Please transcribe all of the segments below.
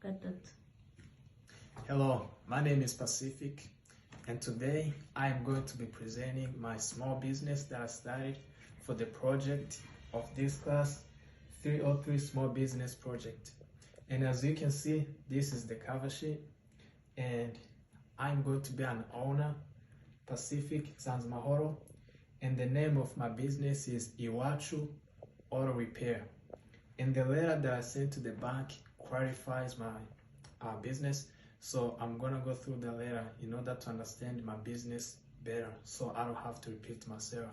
gatatu. Hello, my name is Pacific, and today I am going to be presenting my small business that I started for the project of this class, 303 Small Business Project. And as you can see, this is the cover sheet, and I'm going to be an owner, Pacific Sanzmahoro, and the name of my business is Iwachu Auto Repair. And the letter that I sent to the bank clarifies my business. So I'm gonna go through the letter in order to understand my business better, so I don't have to repeat myself.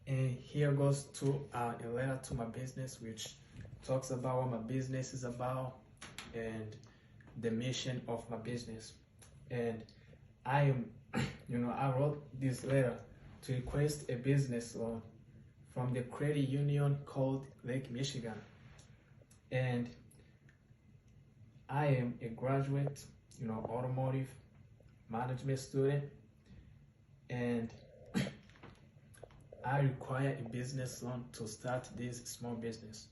And here goes to a letter to my business, which talks about what my business is about and the mission of my business. And I am, I wrote this letter to request a business loan from the credit union called Lake Michigan. And I am a graduate, automotive management student, and I require a business loan to start this small business.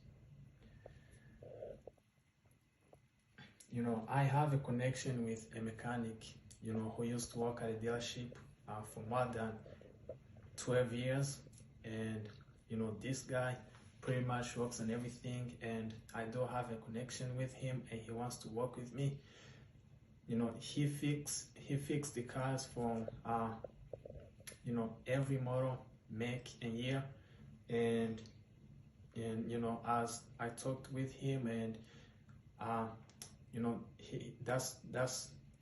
I have a connection with a mechanic, who used to work at a dealership for more than 12 years. And this guy pretty much works on everything, and I do have a connection with him, and he wants to work with me. He fixed the cars from every model, make and year. And as I talked with him, and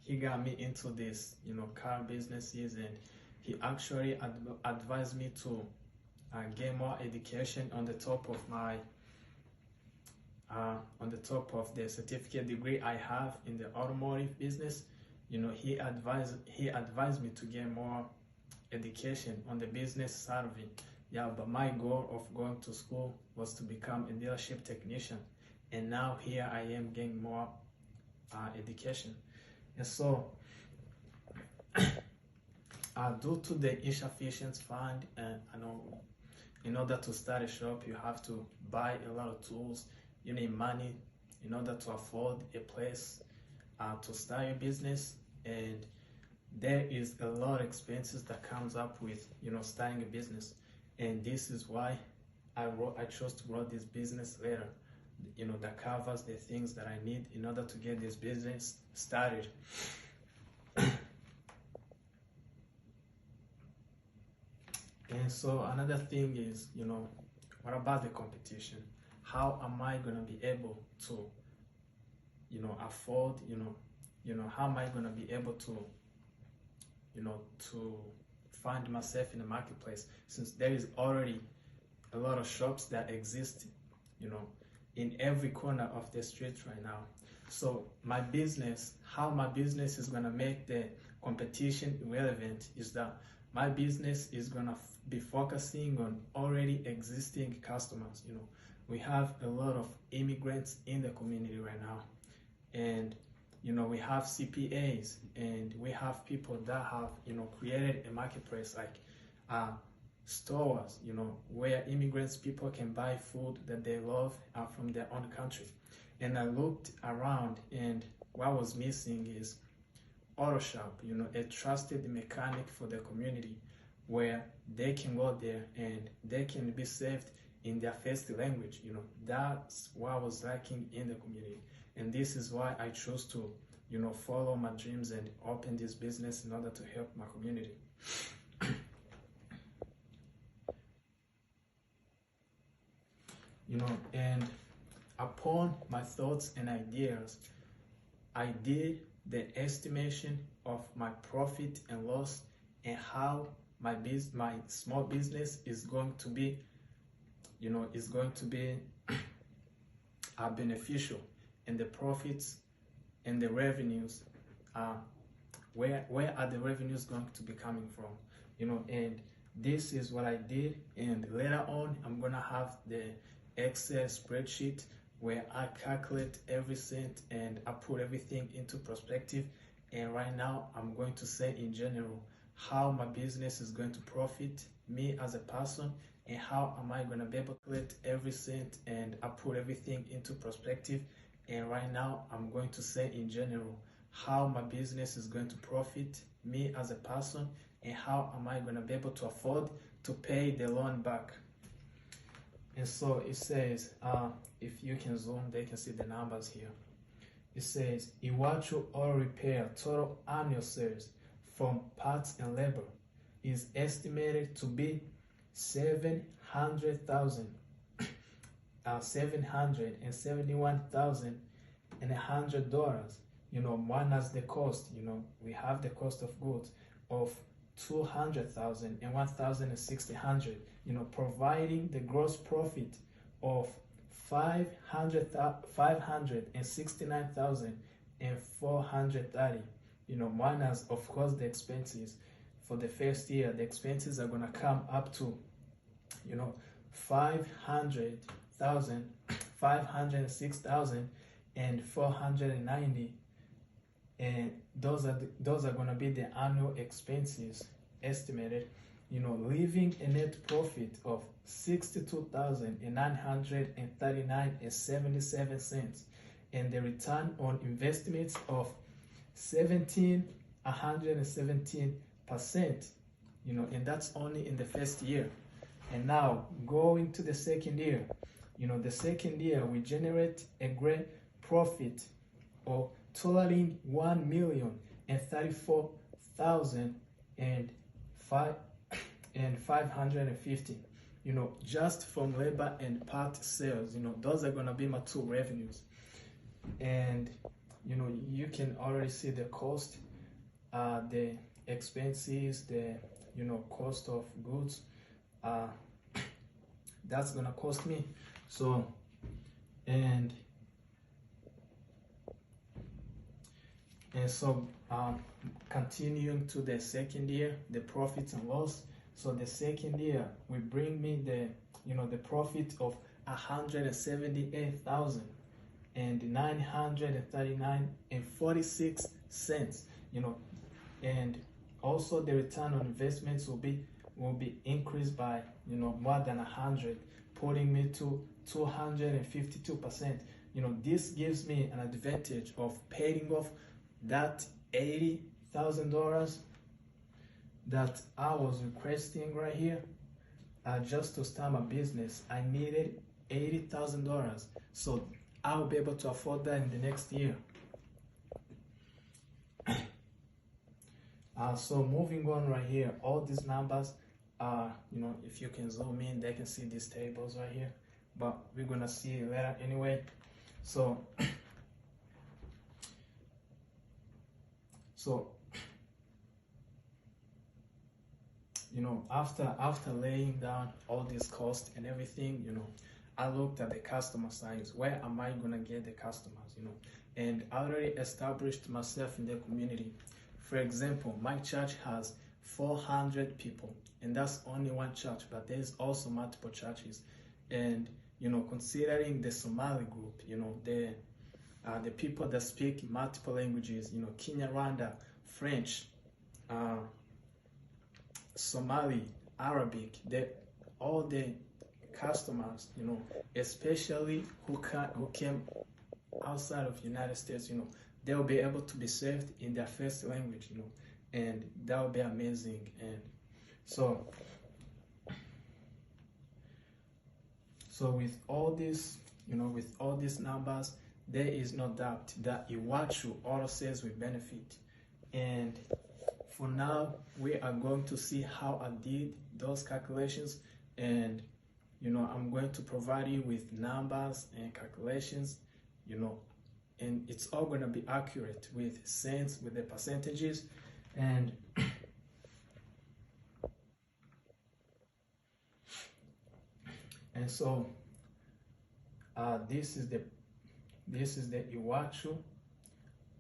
he got me into this car businesses, and he actually advised me to get more education on the top of my on the top of the certificate degree I have in the automotive business. He advised me to get more education on the business side of it. Yeah, but my goal of going to school was to become a dealership technician, and now here I am getting more education. And so due to the insufficient fund, and in order to start a shop, you have to buy a lot of tools. You need money in order to afford a place to start your business, and there is a lot of expenses that comes up with starting a business. And this is why I chose to write this business letter, that covers the things that I need in order to get this business started. And so another thing is, what about the competition? How am I gonna be able to, afford, how am I gonna be able to, to find myself in the marketplace, since there is already a lot of shops that exist, in every corner of the street right now. So how my business is gonna make the competition irrelevant is that my business is gonna be focusing on already existing customers. We have a lot of immigrants in the community right now, and we have CPAs, and we have people that have created a marketplace like stores, where immigrants people can buy food that they love from their own country. And I looked around, and what was missing is auto shop, a trusted mechanic for the community, where they can go there and they can be served in their first language. That's what was lacking in the community. And this is why I chose to follow my dreams and open this business in order to help my community. And upon my thoughts and ideas, I did the estimation of my profit and loss, and how my small business is going to be, beneficial, and the profits and the revenues, where are the revenues going to be coming from, and this is what I did. And later on, I'm gonna have the Excel spreadsheet where I calculate every cent and I put everything into perspective. And right now, I'm going to say in general how my business is going to profit me as a person and how am I going to be able to calculate every cent, and I put everything into perspective. And right now I'm going to say in general how my business is going to profit me as a person, and how am I going to be able to afford to pay the loan back. And so it says, if you can zoom, they can see the numbers here. It says Iwachu Auto Repair total annual sales from parts and labor is estimated to be $771,100, minus the cost. We have the cost of goods of $200,000 and $1,600, providing the gross profit of $569,430, minus of course the expenses. For the first year, the expenses are gonna come up to $506,490, and those are gonna be the annual expenses estimated, leaving a net profit of $62,939.77, and the return on investments of 117%, and that's only in the first year. And now going to the second year, the second year we generate a great profit of totaling $1,034,550, just from labor and part sales. Those are gonna be my two revenues. And you can already see the cost, the expenses, the cost of goods, that's gonna cost me. So continuing to the second year, the profits and loss. So the second year will bring me the profit of $178,939.46, and also the return on investments will be increased by more than 100, putting me to 252%. This gives me an advantage of paying off that $80,000 that I was requesting right here. Just to start my business, I needed $80,000, so I'll be able to afford that in the next year. So moving on right here, all these numbers are, if you can zoom in, they can see these tables right here, but we're gonna see it later anyway. So after laying down all this cost and everything, I looked at the customer sides. Where am I gonna get the customers? And I already established myself in the community. For example, my church has 400 people, and that's only one church, but there's also multiple churches. And considering the Somali group, the people that speak multiple languages, Kinyarwanda, French, Somali, Arabic, all the customers, especially who came outside of the United States, they'll be able to be served in their first language, and that will be amazing. And so with all this, with all these numbers, there is no doubt that Iwachu Auto Sales will benefit. And for now, we are going to see how I did those calculations, and I'm going to provide you with numbers and calculations, and it's all going to be accurate with cents, with the percentages. And so this is the Iwachu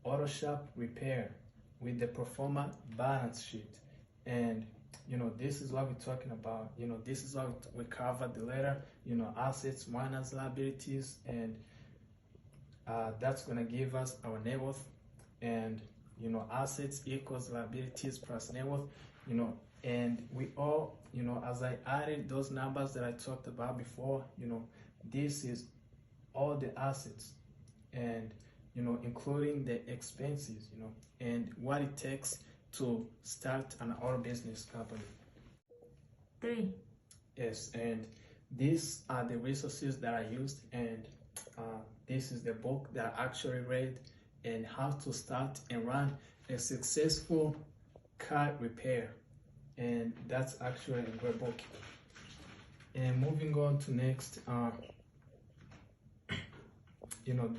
Auto Shop Repair with the Proforma balance sheet. And this is what we're talking about. This is what we covered the later, assets minus liabilities, and that's gonna give us our net worth. And assets equals liabilities plus net worth, And we all, as I added those numbers that I talked about before, this is all the assets, and including the expenses, and what it takes to start an auto business company. 3. Yes, and these are the resources that I used, and this is the book that I actually read, and how to start and run a successful car repair. And that's actually a great book. And moving on to next,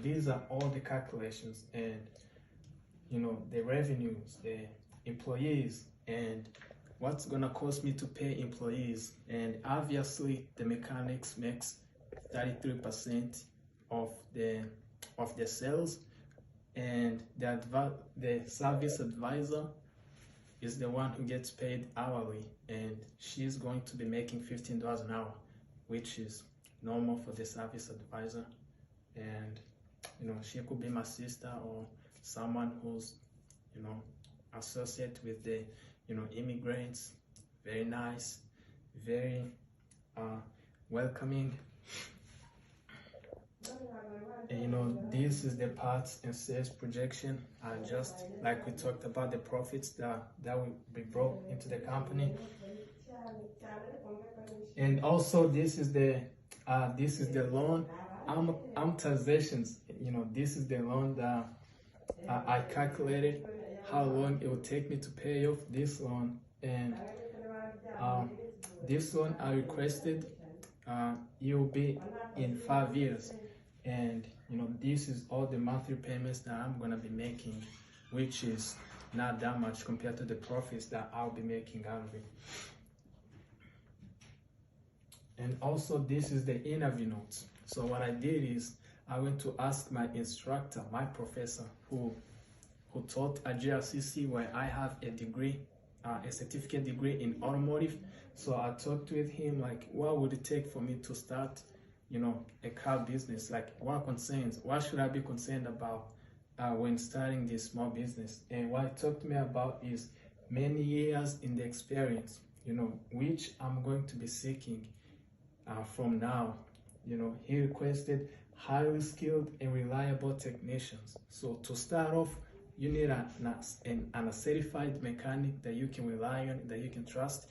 these are all the calculations, and the revenues, the employees, and what's gonna cost me to pay employees. And obviously the mechanics makes 33% of the sales, and the service advisor is the one who gets paid hourly, and she's going to be making $15 an hour, which is normal for the service advisor. And she could be my sister or someone who's associate with the immigrants. Very nice, very welcoming. And this is the parts and sales projection. Just like we talked about the profits that will be brought into the company. And also this is the loan amortizations. This is the loan that I calculated how long it would take me to pay off this loan. And this loan I requested, it will be in 5 years. And this is all the monthly payments that I'm gonna be making, which is not that much compared to the profits that I'll be making out of it. And also this is the interview notes. So what I did is I went to ask my instructor, my professor, who taught at GRCC, where I have a degree, a certificate degree in automotive. So I talked with him, like, what would it take for me to start, a car business? Like, what should I be concerned about when starting this small business? And what he talked to me about is many years in the experience, which I'm going to be seeking from now. He requested highly skilled and reliable technicians. So to start off, you need a certified mechanic that you can rely on, that you can trust.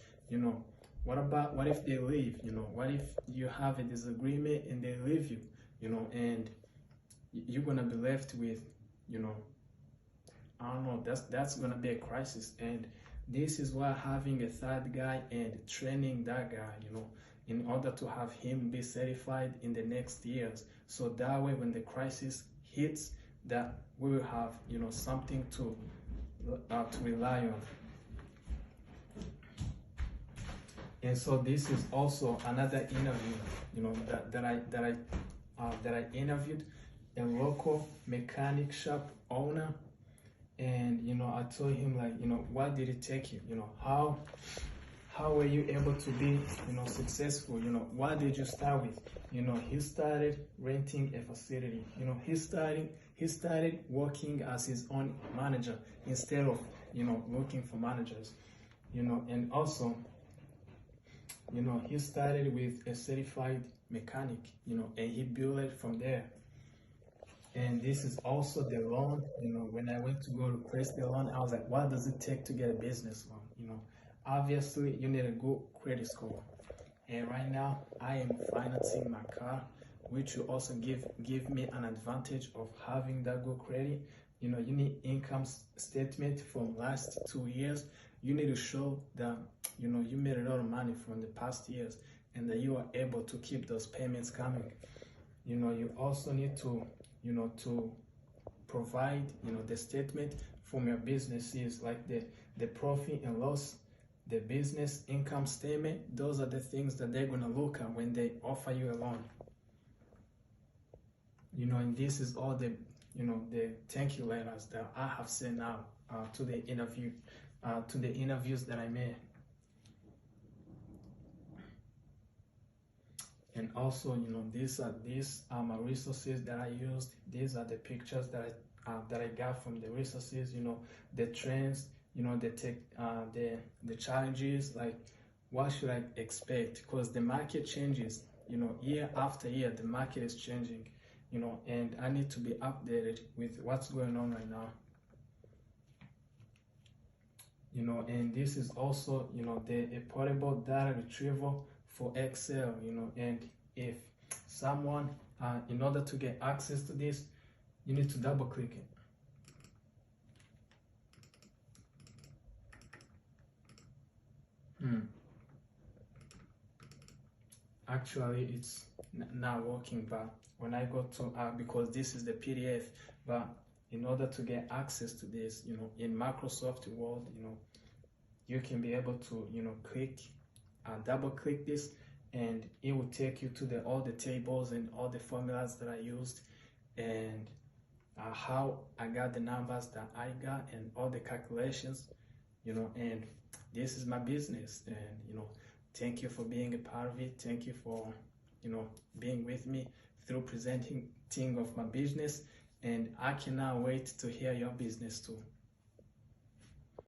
What if they leave? What if you have a disagreement and they leave you? And you're gonna be left with, I don't know. That's gonna be a crisis. And this is why having a third guy and training that guy, in order to have him be certified in the next years, so that way when the crisis hits, that we will have something to rely on. And so this is also another interview, that I interviewed a local mechanic shop owner, and I told him, like, what did it take you? How were you able to be successful? What did you start with? He started renting a facility. He started working as his own manager instead of looking for managers. And also he started with a certified mechanic, and he built it from there. And this is also the loan. When I went to go request the loan, I was like, what does it take to get a business loan? Obviously you need a good credit score. And right now I am financing my car, which will also give me an advantage of having that good credit. You need income statement from last 2 years. You need to show that you made a lot of money from the past years, and that you are able to keep those payments coming. You also need to to provide the statement from your businesses, like the profit and loss, the business income statement. Those are the things that they're gonna look at when they offer you a loan. And this is all the the thank you letters that I have sent out to the interviews that I made. And also, these are my resources that I used. These are the pictures that I got from the resources. The trends, you know, the challenges, like what should I expect, because the market changes, you know, year after year. The market is changing, you know, and I need to be updated with what's going on right now, you know. And this is also, you know, a portable data retrieval for Excel, you know. And if someone in order to get access to this, you need to double click it. Actually, it's not working, but when I go to because this is the PDF, but in order to get access to this, you know, in Microsoft Word, you know, you can be able to, you know, click double click this, and it will take you to all the tables and all the formulas that I used, and how I got the numbers that I got, and all the calculations, you know. And this is my business, and you know, thank you for being a part of it. Thank you for, you know, being with me through presenting of my business, and I cannot wait to hear your business too.